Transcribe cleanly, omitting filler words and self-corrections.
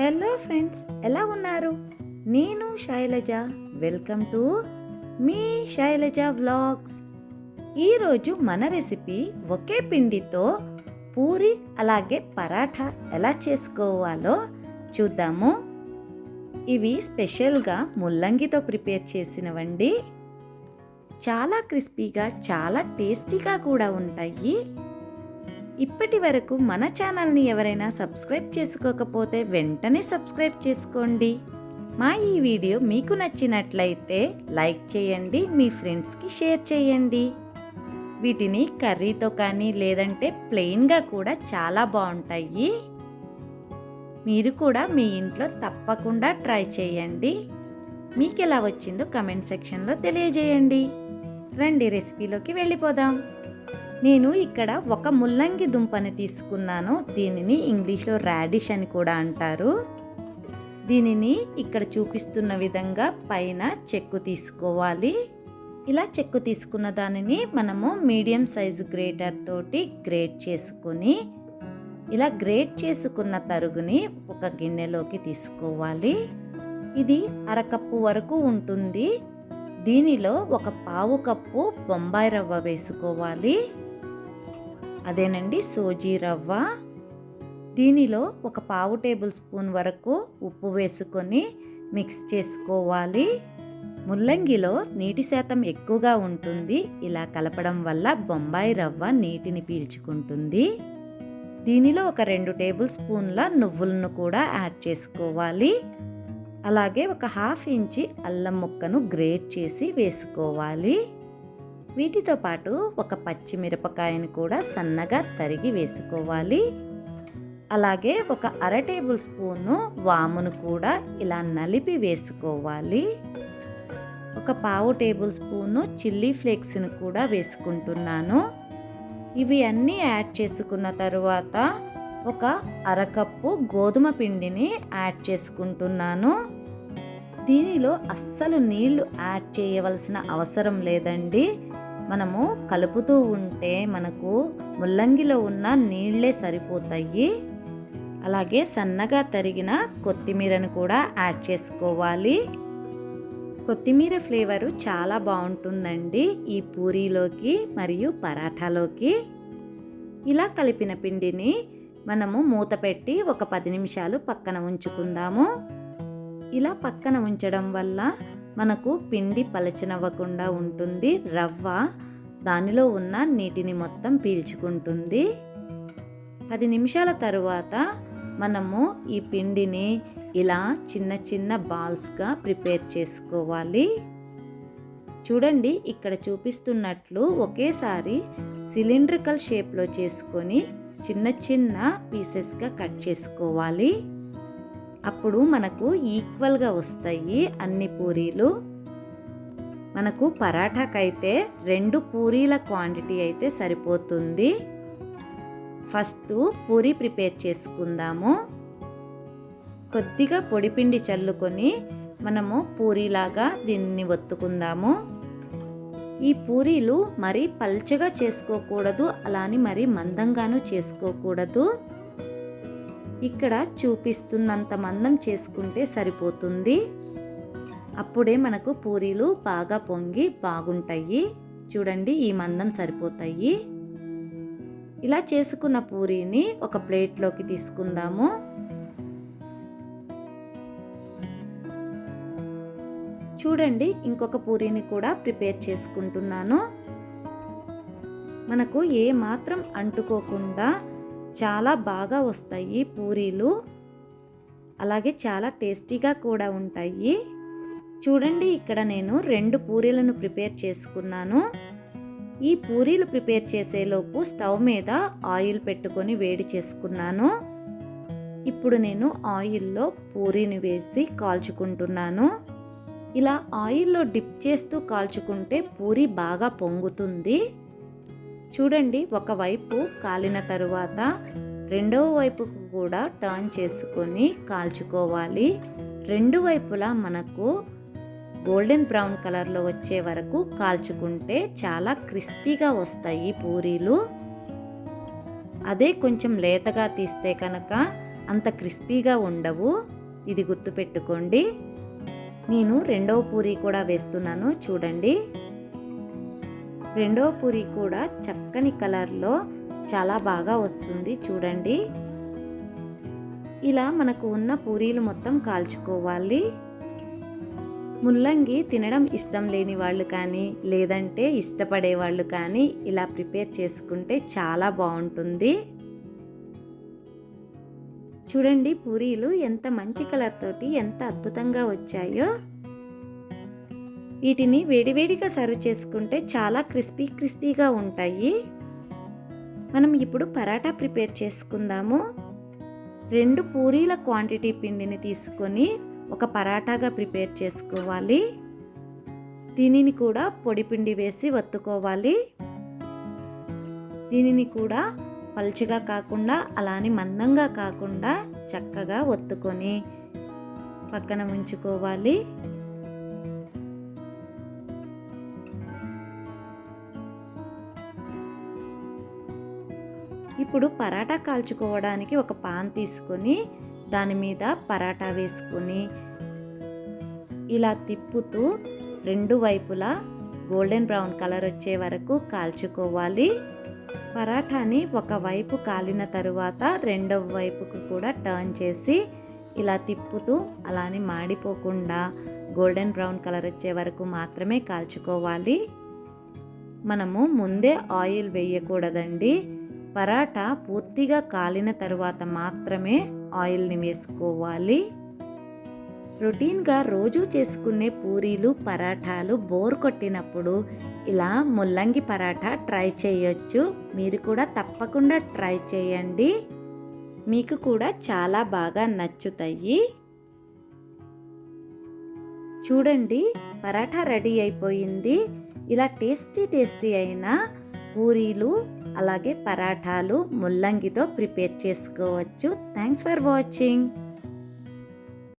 Hello friends, ఎలా ఉన్నారు? నేను శైలజ. వెల్కమ్ టు మీ శైలజ వ్లాగ్స్. ఈరోజు మన రెసిపీ ఒకే పిండితో పూరి అలాగే పరాఠా ఎలా చేసుకోవాలో చూద్దాము. ఇవి స్పెషల్గా ముల్లంగితో ప్రిపేర్ చేసినవండి. చాలా క్రిస్పీగా, చాలా టేస్టీగా కూడా ఉంటాయి. ఇప్పటి వరకు మన ఛానల్ని ఎవరైనా సబ్స్క్రైబ్ చేసుకోకపోతే వెంటనే సబ్స్క్రైబ్ చేసుకోండి. మా ఈ వీడియో మీకు నచ్చినట్లయితే లైక్ చేయండి, మీ ఫ్రెండ్స్కి షేర్ చేయండి. వీటిని కర్రీతో కానీ లేదంటే ప్లెయిన్గా కూడా చాలా బాగుంటాయి. మీరు కూడా మీ ఇంట్లో తప్పకుండా ట్రై చేయండి. మీకు ఎలా వచ్చిందో కమెంట్ సెక్షన్లో తెలియజేయండి. రండి రెసిపీలోకి వెళ్ళిపోదాం. నేను ఇక్కడ ఒక ముల్లంగి దుంపని తీసుకున్నాను. దీనిని ఇంగ్లీష్లో రాడిష్ అని కూడా అంటారు. దీనిని ఇక్కడ చూపిస్తున్న విధంగా పైన చెక్కు తీసుకోవాలి. ఇలా చెక్కు తీసుకున్న దానిని మనము మీడియం సైజు గ్రేటర్ తోటి గ్రేట్ చేసుకొని, ఇలా గ్రేట్ చేసుకున్న తరుగుని ఒక గిన్నెలోకి తీసుకోవాలి. ఇది అరకప్పు వరకు ఉంటుంది. దీనిలో ఒక పావు కప్పు బొంబాయి రవ్వ వేసుకోవాలి. అదేనండి, సోజీ రవ్వ. దీనిలో ఒక పావు టేబుల్ స్పూన్ వరకు ఉప్పు వేసుకొని మిక్స్ చేసుకోవాలి. ముల్లంగిలో నీటి శాతం ఎక్కువగా ఉంటుంది. ఇలా కలపడం వల్ల బొంబాయి రవ్వ నీటిని పీల్చుకుంటుంది. దీనిలో ఒక 2 టేబుల్ స్పూన్ల నువ్వులను కూడా యాడ్ చేసుకోవాలి. అలాగే ఒక ½ ఇంచి అల్లం ముక్కను గ్రేట్ చేసి వేసుకోవాలి. వీటితో పాటు ఒక పచ్చిమిరపకాయను కూడా సన్నగా తరిగి వేసుకోవాలి. అలాగే ఒక అర టేబుల్ స్పూను వామును కూడా ఇలా నలిపి వేసుకోవాలి. ఒక పావు టేబుల్ స్పూను చిల్లీ ఫ్లేక్స్ను కూడా వేసుకుంటున్నాను. ఇవి అన్నీ యాడ్ చేసుకున్న తరువాత ఒక అరకప్పు గోధుమ పిండిని యాడ్ చేసుకుంటున్నాను. దీనిలో అస్సలు నీళ్లు యాడ్ చేయవలసిన అవసరం లేదండి. మనము కలుపుతూ ఉంటే మనకు ముల్లంగిలో ఉన్న నీళ్లే సరిపోతాయి. అలాగే సన్నగా తరిగిన కొత్తిమీరను కూడా యాడ్ చేసుకోవాలి. కొత్తిమీర ఫ్లేవరు చాలా బాగుంటుందండి ఈ పూరీలోకి మరియు పరాఠాలోకి. ఇలా కలిపిన పిండిని మనము మూత పెట్టి ఒక 10 నిమిషాలు పక్కన ఉంచుకుందాము. ఇలా పక్కన ఉంచడం వల్ల మనకు పిండి పలచనవ్వకుండా ఉంటుంది. రవ్వ దానిలో ఉన్న నీటిని మొత్తం పీల్చుకుంటుంది. 10 నిమిషాల తరువాత మనము ఈ పిండిని ఇలా చిన్న చిన్న బాల్స్గా ప్రిపేర్ చేసుకోవాలి. చూడండి, ఇక్కడ చూపిస్తున్నట్లు ఒకేసారి సిలిండ్రికల్ షేప్లో చేసుకొని చిన్న చిన్న పీసెస్గా కట్ చేసుకోవాలి. అప్పుడు మనకు ఈక్వల్గా వస్తాయి అన్ని పూరీలు. మనకు పరాఠాకైతే 2 పూరీల క్వాంటిటీ అయితే సరిపోతుంది. ఫస్ట్ పూరీ ప్రిపేర్ చేసుకుందాము. కొద్దిగా పొడిపిండి చల్లుకొని మనము పూరీలాగా దీన్ని ఒత్తుకుందాము. ఈ పూరీలు మరీ పల్చగా చేసుకోకూడదు, అలాని మరీ మందంగాను చేసుకోకూడదు. ఇక్కడ చూపిస్తున్నంత మందం చేసుకుంటే సరిపోతుంది. అప్పుడే మనకు పూరీలు బాగా పొంగి బాగుంటాయి. చూడండి, ఈ మందం సరిపోతాయి. ఇలా చేసుకున్న పూరీని ఒక ప్లేట్లోకి తీసుకుందాము. చూడండి, ఇంకొక పూరీని కూడా ప్రిపేర్ చేసుకుంటున్నాను. మనకు ఏ మాత్రం అంటుకోకుండా చాలా బాగా వస్తాయి పూరీలు. అలాగే చాలా టేస్టీగా కూడా ఉంటాయి. చూడండి, ఇక్కడ నేను 2 పూరీలను ప్రిపేర్ చేసుకున్నాను. ఈ పూరీలు ప్రిపేర్ చేసేలోపు స్టవ్ మీద ఆయిల్ పెట్టుకొని వేడి చేసుకున్నాను. ఇప్పుడు నేను ఆయిల్లో పూరీని వేసి కాల్చుకుంటున్నాను. ఇలా ఆయిల్లో డిప్ చేస్తూ కాల్చుకుంటే పూరీ బాగా పొంగుతుంది. చూడండి, ఒకవైపు కాలిన తరువాత రెండవ వైపుకు కూడా టర్న్ చేసుకొని కాల్చుకోవాలి. 2 వైపులా మనకు గోల్డెన్ బ్రౌన్ కలర్లో వచ్చే వరకు కాల్చుకుంటే చాలా క్రిస్పీగా వస్తాయి పూరీలు. అదే కొంచెం లేతగా తీస్తే కనుక అంత క్రిస్పీగా ఉండవు, ఇది గుర్తుపెట్టుకోండి. నేను రెండవ పూరీ కూడా వేస్తున్నాను చూడండి. రెండవ పూరీ కూడా చక్కని కలర్లో చాలా బాగా వస్తుంది చూడండి. ఇలా మనకు ఉన్న పూరీలు మొత్తం కాల్చుకోవాలి. ముల్లంగి తినడం ఇష్టం లేని వాళ్ళు కానీ లేదంటే ఇష్టపడే వాళ్ళు కానీ ఇలా ప్రిపేర్ చేసుకుంటే చాలా బాగుంటుంది. చూడండి పూరీలు ఎంత మంచి కలర్ తోటి ఎంత అద్భుతంగా వచ్చాయో. వీటిని వేడివేడిగా సర్వ్ చేసుకుంటే చాలా క్రిస్పీగా ఉంటాయి. మనం ఇప్పుడు పరాటా ప్రిపేర్ చేసుకుందాము. 2 పూరీల క్వాంటిటీ పిండిని తీసుకొని ఒక పరాటాగా ప్రిపేర్ చేసుకోవాలి. దీనిని కూడా పొడి పిండి వేసి వత్తుకోవాలి. దీనిని కూడా పల్చగా కాకుండా అలానే మందంగా కాకుండా చక్కగా ఒత్తుకొని పక్కన ఉంచుకోవాలి. ఇప్పుడు పరాటా కాల్చుకోవడానికి ఒక పాన్ తీసుకొని దాని మీద పరాటా వేసుకొని ఇలా తిప్పుతూ 2 వైపులా గోల్డెన్ బ్రౌన్ కలర్ వచ్చే వరకు కాల్చుకోవాలి. పరాటాని ఒక వైపు కాలిన తరువాత రెండవ వైపుకు కూడా టర్న్ చేసి ఇలా తిప్పుతూ అలానే మాడిపోకుండా గోల్డెన్ బ్రౌన్ కలర్ వచ్చే వరకు మాత్రమే కాల్చుకోవాలి. మనము ముందే ఆయిల్ వేయకూడదండి. పరాటా పూర్తిగా కాలిన తరువాత మాత్రమే ఆయిల్ని వేసుకోవాలి. రొటీన్గా రోజు చేసుకునే పూరీలు పరాటాలు బోర్ కొట్టినప్పుడు ఇలా ముల్లంగి పరాటా ట్రై చేయొచ్చు. మీరు కూడా తప్పకుండా ట్రై చేయండి, మీకు కూడా చాలా బాగా నచ్చుతాయి. చూడండి పరాటా రెడీ అయిపోయింది. ఇలా టేస్టీ అయిన పూరీలు అలాగే పరాటాలు ముల్లంగితో ప్రిపేర్ చేసుకోవచ్చు. Thanks for watching.